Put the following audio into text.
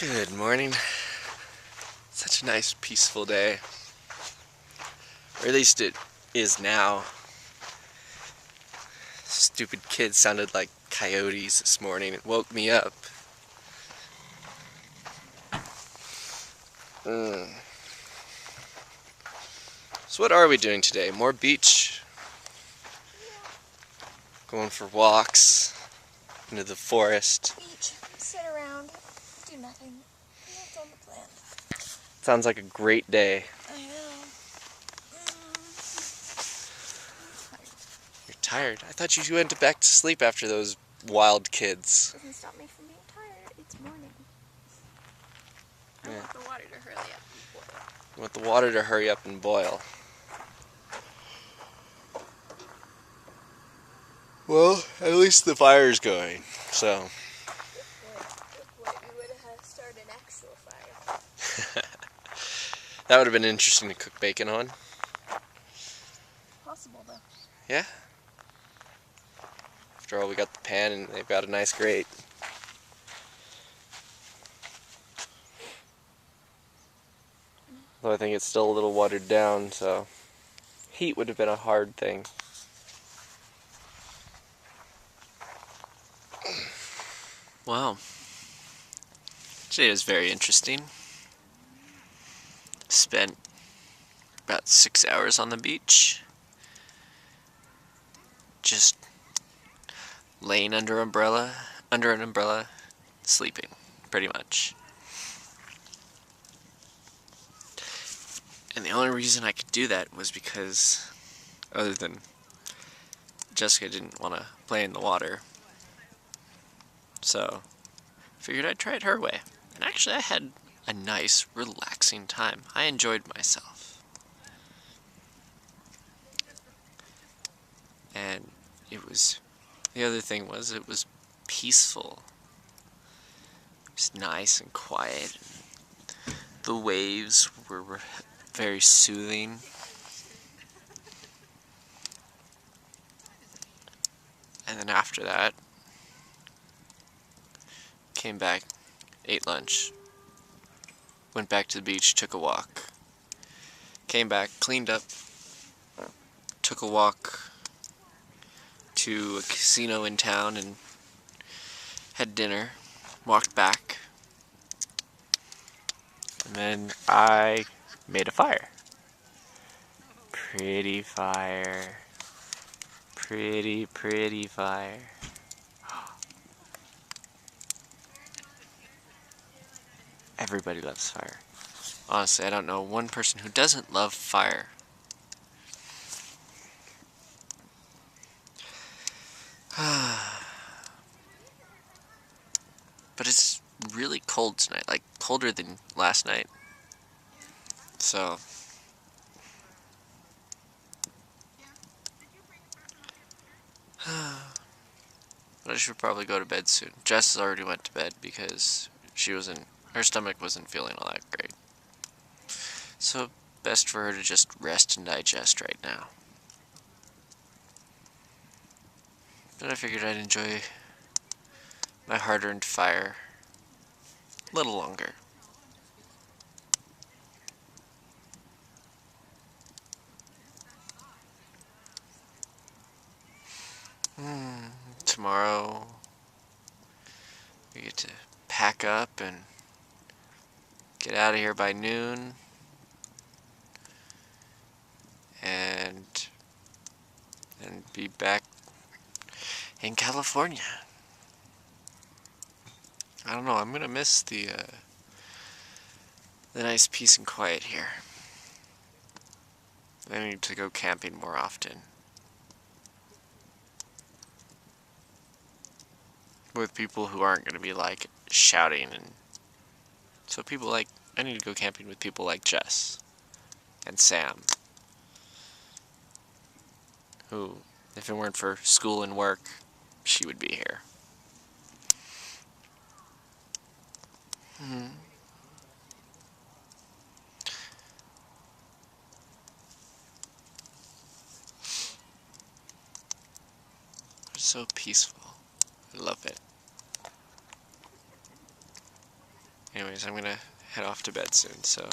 Good morning. Such a nice, peaceful day. Or at least it is now. Stupid kids sounded like coyotes this morning. It woke me up. So what are we doing today? More beach? Going for walks into the forest. Beach, sit around, do nothing. That's on the plan. Sounds like a great day. I know. You're tired? I thought you went back to sleep after those wild kids. Doesn't stop me from being tired. It's morning. I Yeah. want the water to hurry up and boil. You want the water to hurry up and boil. Well, at least the fire's going, so. Good boy. We would have started an actual fire. That would have been interesting to cook bacon on. Possible though. Yeah. After all, we got the pan and they've got a nice grate. Though I think it's still a little watered down, so heat would have been a hard thing. Wow. Today was very interesting. Spent about 6 hours on the beach. Just laying under an umbrella, sleeping, pretty much. And the only reason I could do that was because, other than Jessica didn't want to play in the water, so I figured I'd try it her way. And actually I had a nice, relaxing time. I enjoyed myself. And the other thing was, it was peaceful. It was nice and quiet. The waves were very soothing. And then after that, came back, ate lunch, went back to the beach, took a walk, came back, cleaned up, took a walk to a casino in town and had dinner, walked back, and then I made a fire. Pretty fire. Pretty, pretty fire. Everybody loves fire. Honestly, I don't know one person who doesn't love fire. But it's really cold tonight, like colder than last night. So but I should probably go to bed soon. Jess already went to bed because her stomach wasn't feeling all that great. So best for her to just rest and digest right now. But I figured I'd enjoy my hard-earned fire a little longer. Tomorrow we get to pack up and get out of here by noon and be back in California. I don't know, I'm gonna miss the nice peace and quiet here. I need to go camping more often. With people who aren't gonna be like shouting, and so I need to go camping with people like Jess and Sam, who, if it weren't for school and work, she would be here. It's so peaceful. I love it. Anyways, I'm gonna head off to bed soon, so